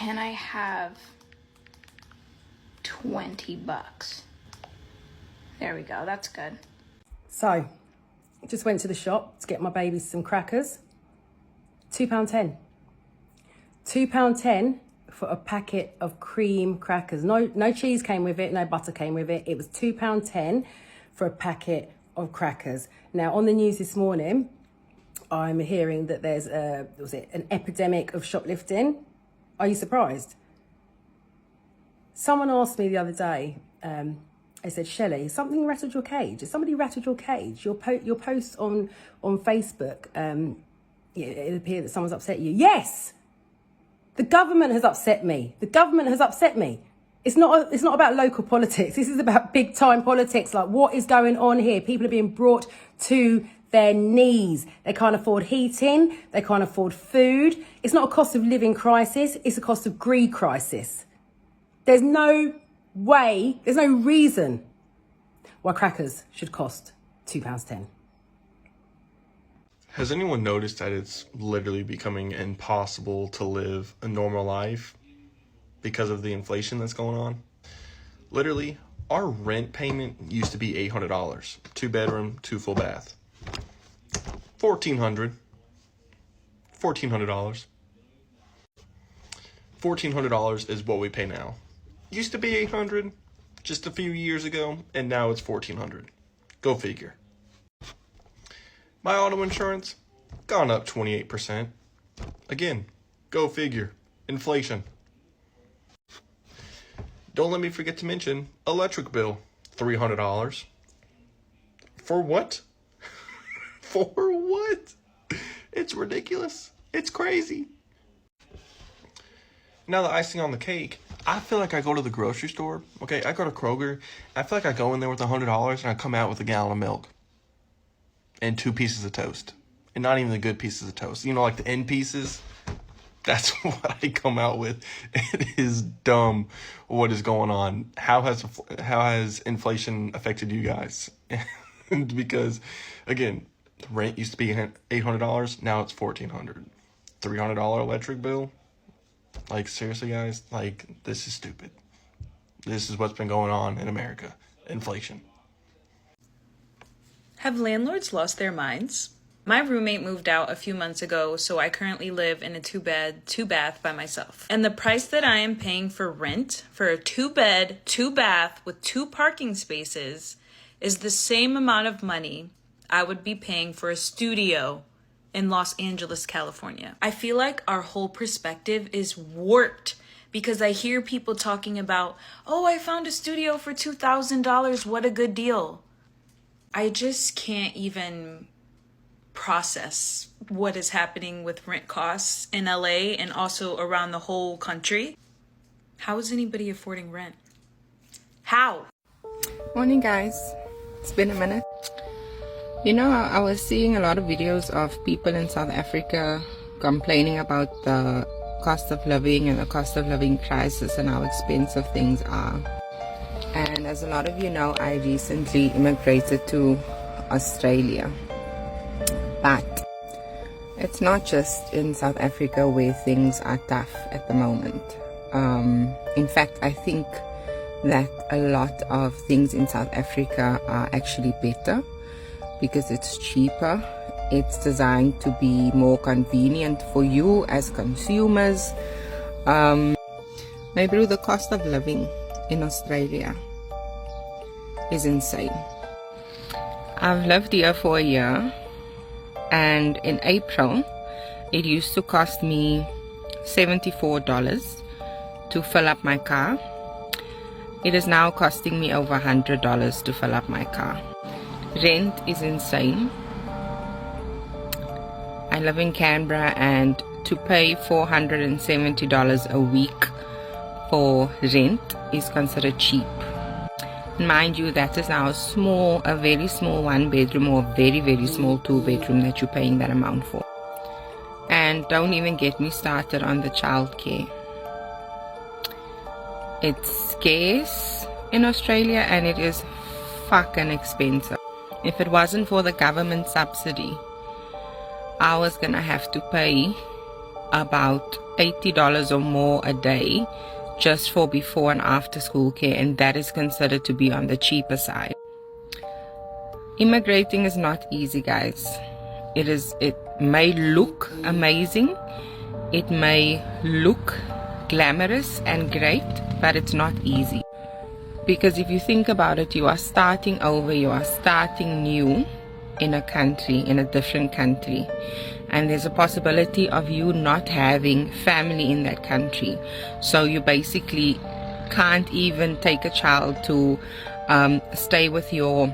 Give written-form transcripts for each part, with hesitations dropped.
can I have 20 bucks? There we go, that's good. So, just went to the shop to get my baby some crackers. £2.10. £2.10 for a packet of cream crackers. No cheese came with it, no butter came with it. It was £2.10 for a packet of crackers. Now, on the news this morning, I'm hearing that there's an epidemic of shoplifting. Are you surprised? Someone asked me the other day, they said, Shelley, something rattled your cage. Has somebody rattled your cage? Your post on Facebook, it appeared that someone's upset you. Yes! The government has upset me. The government has upset me. It's not about local politics. This is about big time politics. Like, what is going on here? People are being brought to their knees. They can't afford heating. They can't afford food. It's not a cost of living crisis. It's a cost of greed crisis. There's no way, there's no reason why crackers should cost £2.10. Has anyone noticed that it's literally becoming impossible to live a normal life because of the inflation that's going on? Literally, our rent payment used to be $800. 2 bedroom, 2 full bath. $1,400. $1,400 is what we pay now. Used to be $800 just a few years ago, and now it's $1,400. Go figure. My auto insurance, gone up 28%. Again, go figure. Inflation. Don't let me forget to mention electric bill, $300. For what? For what? It's ridiculous. It's crazy. Now, the icing on the cake, I feel like I go to the grocery store. Okay, I go to Kroger. I feel like I go in there with $100 and I come out with a gallon of milk and 2 pieces of toast, and not even the good pieces of toast. You know, like the end pieces. That's what I come out with. It is dumb what is going on. How has inflation affected you guys? Because, again, the rent used to be $800. Now it's $1,400. $300 electric bill. Like, seriously, guys? Like, this is stupid. This is what's been going on in America. Inflation. Have landlords lost their minds? My roommate moved out a few months ago, so I currently live in a 2-bed, 2-bath by myself. And the price that I am paying for rent for a 2-bed, 2-bath with 2 parking spaces is the same amount of money I would be paying for a studio in Los Angeles, California. I feel like our whole perspective is warped because I hear people talking about, oh, I found a studio for $2,000. What a good deal. I just can't even process what is happening with rent costs in LA and also around the whole country. How is anybody affording rent? How? Morning, guys. It's been a minute. You know, I was seeing a lot of videos of people in South Africa complaining about the cost of living and the cost of living crisis and how expensive things are. And as a lot of you know, I recently immigrated to Australia. But it's not just in South Africa where things are tough at the moment. In fact, I think that a lot of things in South Africa are actually better because it's cheaper. It's designed to be more convenient for you as consumers. Maybe the cost of living in Australia is insane. I've lived here for a year, and in April it used to cost me $74 to fill up my car. It is now costing me over $100 to fill up my car. Rent is insane. I live in Canberra, and to pay $470 a week for rent is considered cheap. Mind you, that is now a very small 1-bedroom or very, very small 2-bedroom that you're paying that amount for. And don't even get me started on the childcare. It's scarce in Australia and it is fucking expensive. If it wasn't for the government subsidy, I was gonna have to pay about $80 or more a day just for before and after school care, and that is considered to be on the cheaper side. Immigrating is not easy, guys. It may look amazing, it may look glamorous and great, but it's not easy. Because if you think about it, you are starting over, you are starting new in a country, in a different country. And there's a possibility of you not having family in that country. So you basically can't even take a child to stay with your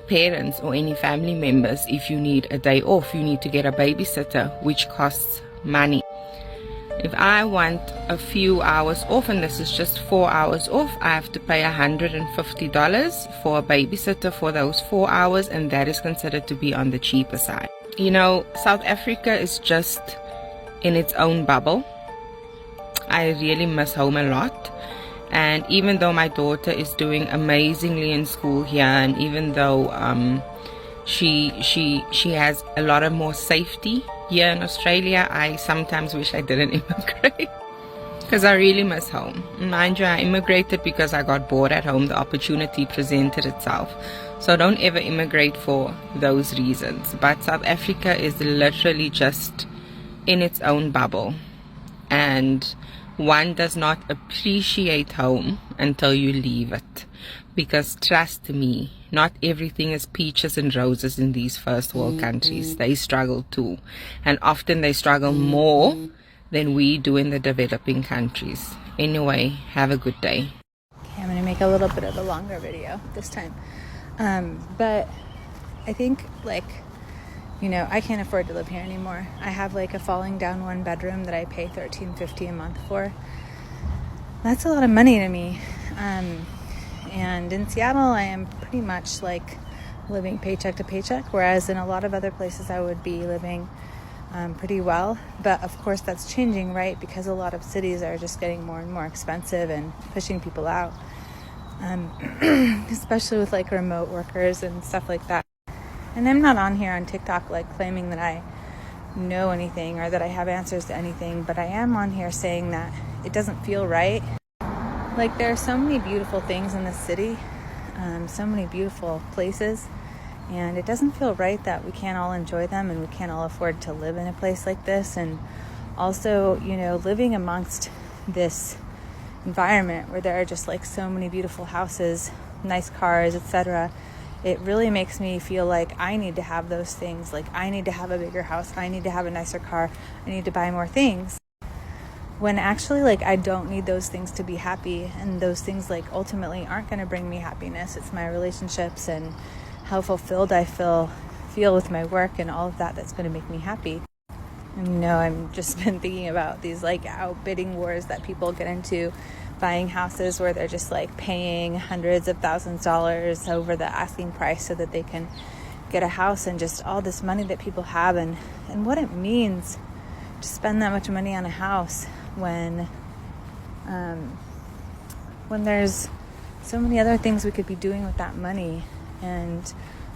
parents or any family members. If you need a day off, you need to get a babysitter, which costs money. If I want a few hours off, and this is just 4 hours off, I have to pay $150 for a babysitter for those 4 hours, and that is considered to be on the cheaper side. You know, South Africa is just in its own bubble. I really miss home a lot. And even though my daughter is doing amazingly in school here, and even though she has a lot of more safety here in Australia, I sometimes wish I didn't immigrate because I really miss home. Mind you, I immigrated because I got bored at home. The opportunity presented itself. So don't ever immigrate for those reasons. But South Africa is literally just in its own bubble, and one does not appreciate home until you leave it. Because trust me, not everything is peaches and roses in these first world countries. They struggle too. And often they struggle more than we do in the developing countries. Anyway, have a good day. Okay, I'm going to make a little bit of a longer video this time. But I think, like, you know, I can't afford to live here anymore. I have like a falling down 1-bedroom that I pay $13.50 a month for. That's a lot of money to me. And in Seattle, I am pretty much like living paycheck to paycheck, whereas in a lot of other places I would be living pretty well. But of course that's changing, right? Because a lot of cities are just getting more and more expensive and pushing people out. Especially with like remote workers and stuff like that. And I'm not on here on TikTok like claiming that I know anything or that I have answers to anything, but I am on here saying that it doesn't feel right. Like, there are so many beautiful things in this city, so many beautiful places, and it doesn't feel right that we can't all enjoy them and we can't all afford to live in a place like this. And also, you know, living amongst this environment where there are just like so many beautiful houses, nice cars, etc., it really makes me feel like I need to have those things. Like, I need to have a bigger house, I need to have a nicer car, I need to buy more things. When actually, like, I don't need those things to be happy, and those things like ultimately aren't going to bring me happiness. It's my relationships and how fulfilled I feel with my work and all of that that's going to make me happy. And, you know, I've just been thinking about these like outbidding wars that people get into, buying houses where they're just like paying hundreds of thousands of dollars over the asking price so that they can get a house, and just all this money that people have, and what it means to spend that much money on a house when there's so many other things we could be doing with that money, and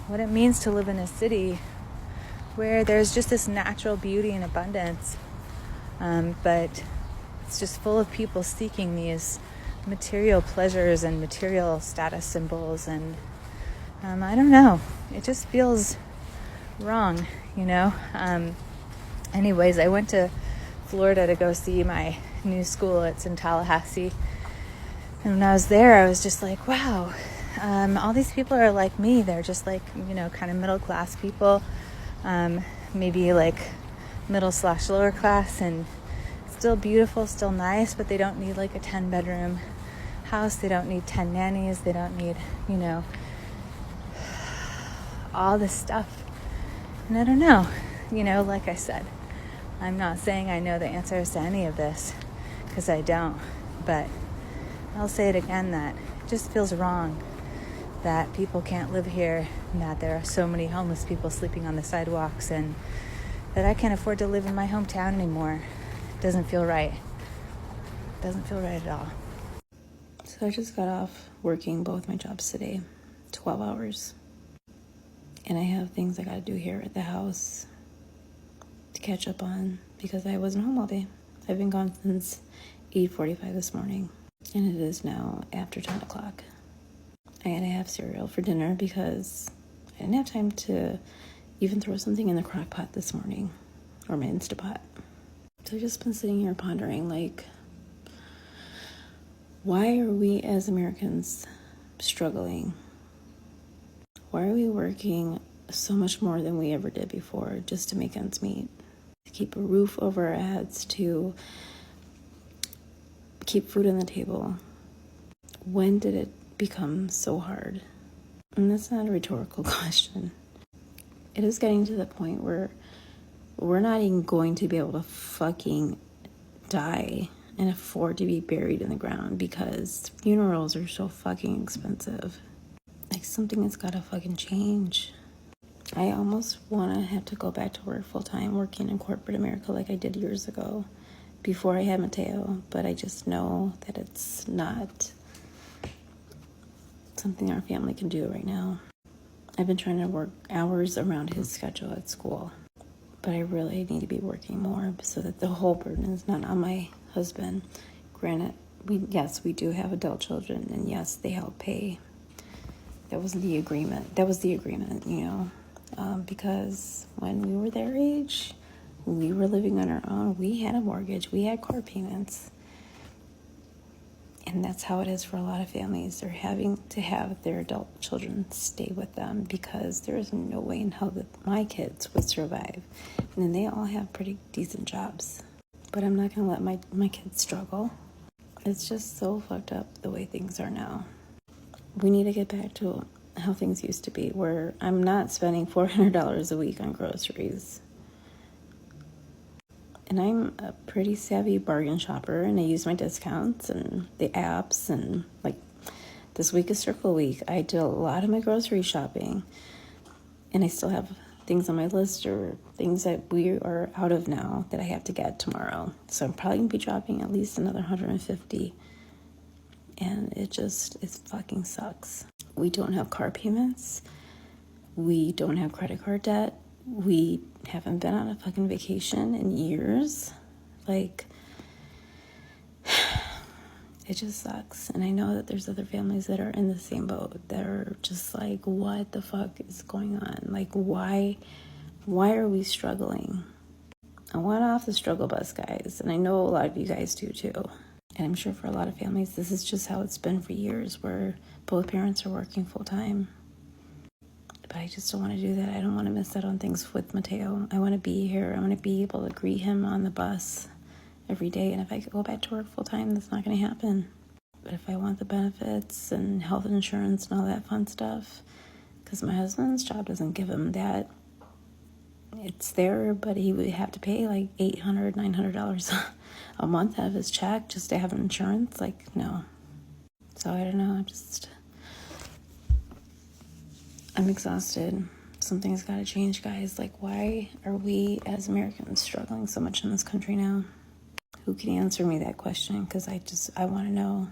what it means to live in a city where there's just this natural beauty and abundance, but it's just full of people seeking these material pleasures and material status symbols, and I don't know, it just feels wrong, you know. Anyways, I went to Florida to go see my new school. It's in Tallahassee. And when I was there, I was just like, wow, all these people are like me. They're just like, you know, kind of middle class people, maybe like middle/lower class, and still beautiful, still nice, but they don't need like a 10-bedroom house. They don't need 10 nannies. They don't need, you know, all this stuff. And I don't know, you know, like I said, I'm not saying I know the answers to any of this, because I don't, but I'll say it again, that it just feels wrong that people can't live here, and that there are so many homeless people sleeping on the sidewalks, and that I can't afford to live in my hometown anymore. It doesn't feel right. It doesn't feel right at all. So I just got off working both my jobs today, 12 hours. And I have things I gotta do here at the house to catch up on, because I wasn't home all day. I've been gone since 8:45 this morning, and it is now after 10 o'clock. I had to have cereal for dinner because I didn't have time to even throw something in the crock pot this morning, or my Instapot. So I've just been sitting here pondering, like, why are we as Americans struggling? Why are we working so much more than we ever did before just to make ends meet? To keep a roof over our heads, to keep food on the table. When did it become so hard? And that's not a rhetorical question. It is getting to the point where we're not even going to be able to fucking die and afford to be buried in the ground because funerals are so fucking expensive. Like, something has got to fucking change. I almost want to have to go back to work full time, working in corporate America like I did years ago before I had Mateo, but I just know that it's not something our family can do right now. I've been trying to work hours around his schedule at school, but I really need to be working more so that the whole burden is not on my husband. Granted, we do have adult children, and yes, they help pay. That was the agreement, because when we were their age, we were living on our own. We had a mortgage, we had car payments. And that's how it is for a lot of families. They're having to have their adult children stay with them because there is no way in hell that my kids would survive. And then they all have pretty decent jobs. But I'm not going to let my kids struggle. It's just so fucked up the way things are now. We need to get back to how things used to be, where I'm not spending $400 a week on groceries. And I'm a pretty savvy bargain shopper, and I use my discounts and the apps, and like this week is Circle Week. I did a lot of my grocery shopping, and I still have things on my list or things that we are out of now that I have to get tomorrow. So I'm probably gonna be dropping at least another $150, and it fucking sucks. We don't have car payments. We don't have credit card debt. We haven't been on a fucking vacation in years. Like, it just sucks. And I know that there's other families that are in the same boat that are just like, what the fuck is going on? Like, why are we struggling? I went off the struggle bus, guys, and I know a lot of you guys do too. And I'm sure for a lot of families, this is just how it's been for years, where both parents are working full time. But I just don't want to do that. I don't want to miss out on things with Mateo. I want to be here. I want to be able to greet him on the bus every day. And if I could go back to work full time, that's not going to happen. But if I want the benefits and health insurance and all that fun stuff, because my husband's job doesn't give him that. It's there, but he would have to pay like $800, $900 a month out of his check just to have insurance. Like, no. So I don't know. I'm exhausted. Something's got to change, guys. Like, why are we as Americans struggling so much in this country now? Who can answer me that question? Because I want to know.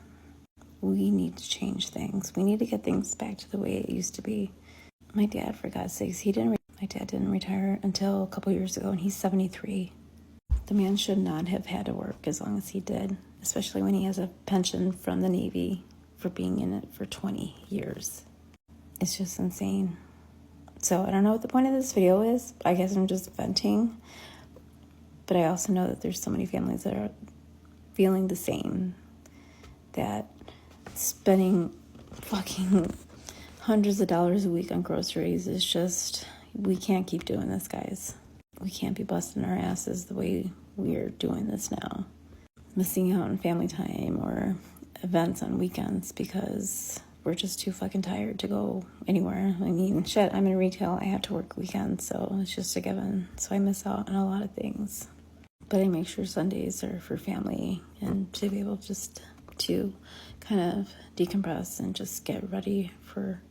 We need to change things. We need to get things back to the way it used to be. My dad, for God's sakes, my dad didn't retire until a couple years ago, and he's 73. The man should not have had to work as long as he did, especially when he has a pension from the Navy for being in it for 20 years. It's just insane. So I don't know what the point of this video is. I guess I'm just venting. But I also know that there's so many families that are feeling the same. That spending fucking hundreds of dollars a week on groceries is just... We can't keep doing this, guys. We can't be busting our asses the way we're doing this now. Missing out on family time or events on weekends because... we're just too fucking tired to go anywhere. I mean, shit, I'm in retail. I have to work weekends, so it's just a given. So I miss out on a lot of things. But I make sure Sundays are for family and to be able just to kind of decompress and just get ready for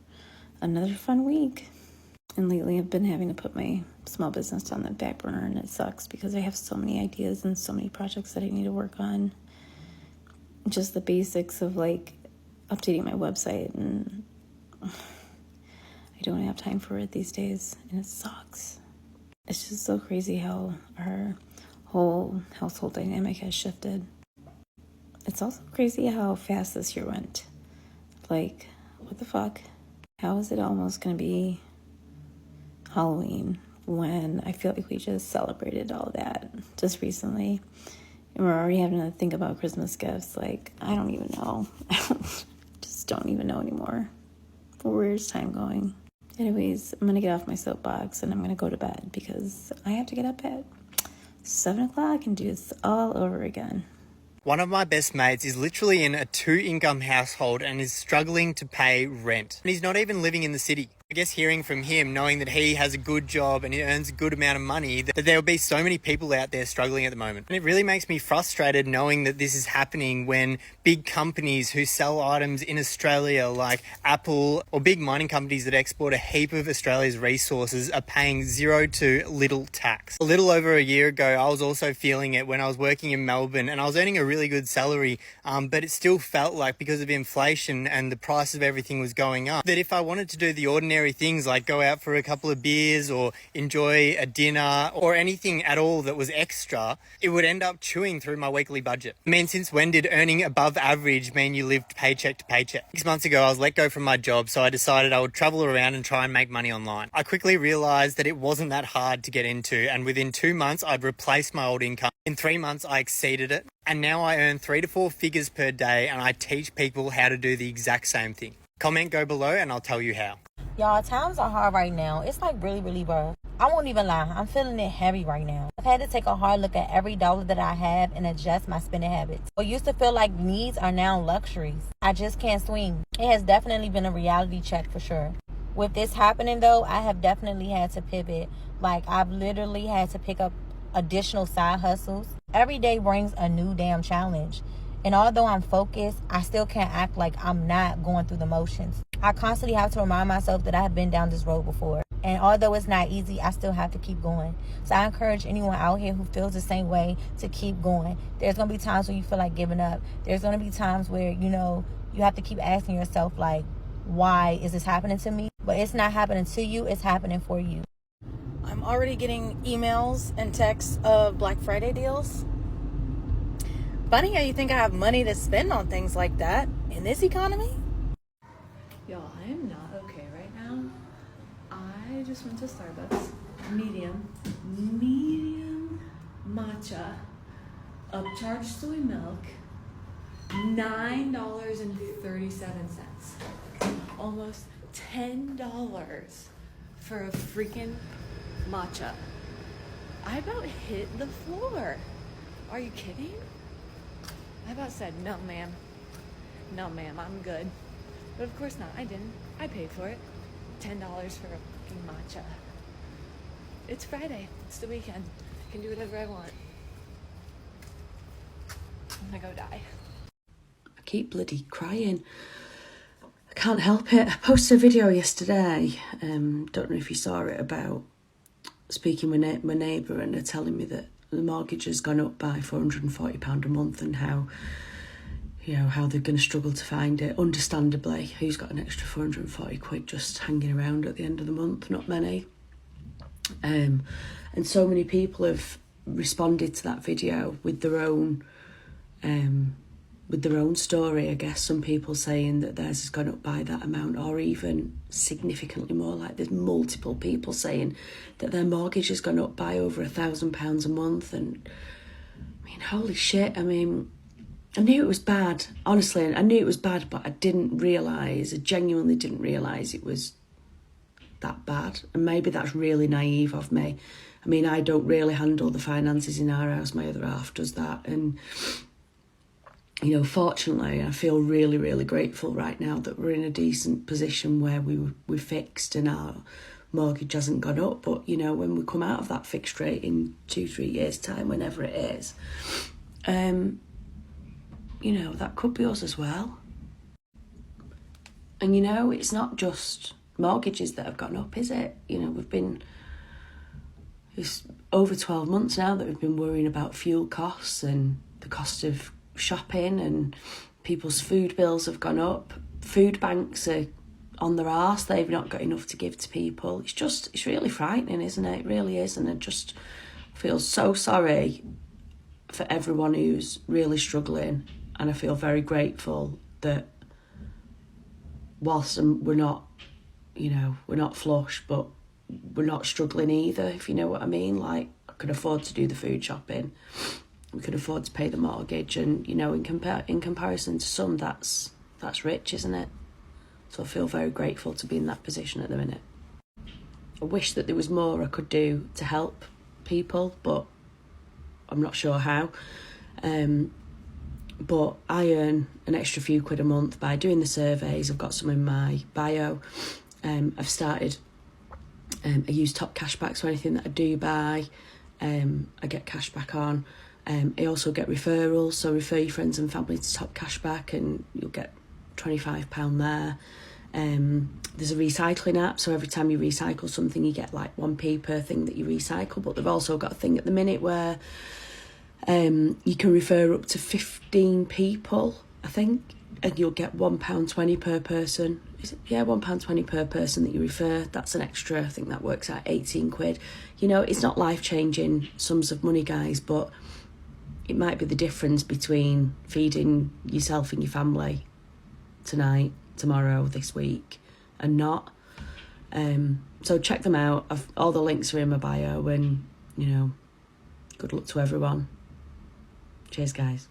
another fun week. And lately I've been having to put my small business on the back burner, and it sucks because I have so many ideas and so many projects that I need to work on. Just the basics of like updating my website, and I don't have time for it these days, and it sucks. It's just so crazy how our whole household dynamic has shifted. It's also crazy how fast this year went. Like, what the fuck? How is it almost going to be Halloween when I feel like we just celebrated all that just recently? And we're already having to think about Christmas gifts. Like, I don't even know. Just don't even know anymore. Where's time going? Anyways, I'm going to get off my soapbox and I'm going to go to bed because I have to get up at 7 o'clock and do this all over again. One of my best mates is literally in a 2-income household and is struggling to pay rent. And he's not even living in the city. I guess hearing from him, knowing that he has a good job and he earns a good amount of money, that there will be so many people out there struggling at the moment. And it really makes me frustrated knowing that this is happening when big companies who sell items in Australia like Apple or big mining companies that export a heap of Australia's resources are paying zero to little tax. A little over a year ago, I was also feeling it when I was working in Melbourne and I was earning a really good salary, but it still felt like because of inflation and the price of everything was going up, that if I wanted to do the ordinary things like go out for a couple of beers or enjoy a dinner or anything at all that was extra, it would end up chewing through my weekly budget. I mean, since when did earning above average mean you lived paycheck to paycheck? 6 months ago, I was let go from my job, so I decided I would travel around and try and make money online. I quickly realised that it wasn't that hard to get into, and within 2 months, I'd replaced my old income. In 3 months, I exceeded it, and now I earn 3 to 4 figures per day, and I teach people how to do the exact same thing. Comment go below and I'll tell you how. Y'all, times are hard right now. It's like really, really rough. I won't even lie. I'm feeling it heavy right now. I've had to take a hard look at every dollar that I have and adjust my spending habits. What used to feel like needs are now luxuries. I just can't swing. It has definitely been a reality check for sure. With this happening though, I have definitely had to pivot. Like, I've literally had to pick up additional side hustles. Every day brings a new damn challenge. And although I'm focused, I still can't act like I'm not going through the motions. I constantly have to remind myself that I have been down this road before. And although it's not easy, I still have to keep going. So I encourage anyone out here who feels the same way to keep going. There's going to be times when you feel like giving up. There's going to be times where, you have to keep asking yourself, like, why is this happening to me? But it's not happening to you. It's happening for you. I'm already getting emails and texts of Black Friday deals. Funny how you think I have money to spend on things like that in this economy? Y'all, I am not okay right now. I just went to Starbucks. Medium matcha, upcharged soy milk, $9.37. Almost $10 for a freaking matcha. I about hit the floor. Are you kidding? I about said, no ma'am, I'm good. But of course not, I didn't. I paid for it. $10 for a fucking matcha. It's Friday, it's the weekend. I can do whatever I want. I'm gonna go die. I keep bloody crying. I can't help it. I posted a video yesterday, don't know if you saw it, about speaking with my neighbour and her telling me that the mortgage has gone up by £440 a month and how they're going to struggle to find it. Understandably, who's got an extra 440 quid just hanging around at the end of the month? Not many. And so many people have responded to that video with their own story. I guess some people saying that theirs has gone up by that amount or even significantly more. Like, there's multiple people saying that their mortgage has gone up by over £1,000 a month. And I mean, holy shit. I mean, I knew it was bad. Honestly, I knew it was bad, but I genuinely didn't realise it was that bad. And maybe that's really naive of me. I mean, I don't really handle the finances in our house. My other half does that. And fortunately, I feel really, really grateful right now that we're in a decent position where we're fixed and our mortgage hasn't gone up. But, when we come out of that fixed rate in 2-3 years' time, whenever it is, that could be us as well. And, it's not just mortgages that have gone up, is it? It's over 12 months now that we've been worrying about fuel costs and the cost of shopping, and people's food bills have gone up. Food banks are on their arse. They've not got enough to give to people. It's really frightening, isn't it? It really is. And I just feel so sorry for everyone who's really struggling, and I feel very grateful that whilst we're not, you know, we're not flush, but we're not struggling either, if you know what I mean. Like, I could afford to do the food shopping, we could afford to pay the mortgage, and, you know, in comparison to some, that's rich, isn't it? So I feel very grateful to be in that position at the minute. I wish that there was more I could do to help people, but I'm not sure how. But I earn an extra few quid a month by doing the surveys. I've got some in my bio. I've started, I use top cashbacks for anything that I do buy. I get cashback on. I also get referrals, so refer your friends and family to top cashback and you'll get £25 there. There's a recycling app, so every time you recycle something you get like 1p per thing that you recycle, but they've also got a thing at the minute where you can refer up to 15 people, I think, and you'll get £1.20 per person. Is it? Yeah, £1.20 per person that you refer. That's an extra, I think that works out 18 quid. You know, it's not life-changing sums of money, guys, but it might be the difference between feeding yourself and your family tonight, tomorrow, this week, and not. So check them out. All the links are in my bio, and, you know, good luck to everyone. Cheers, guys.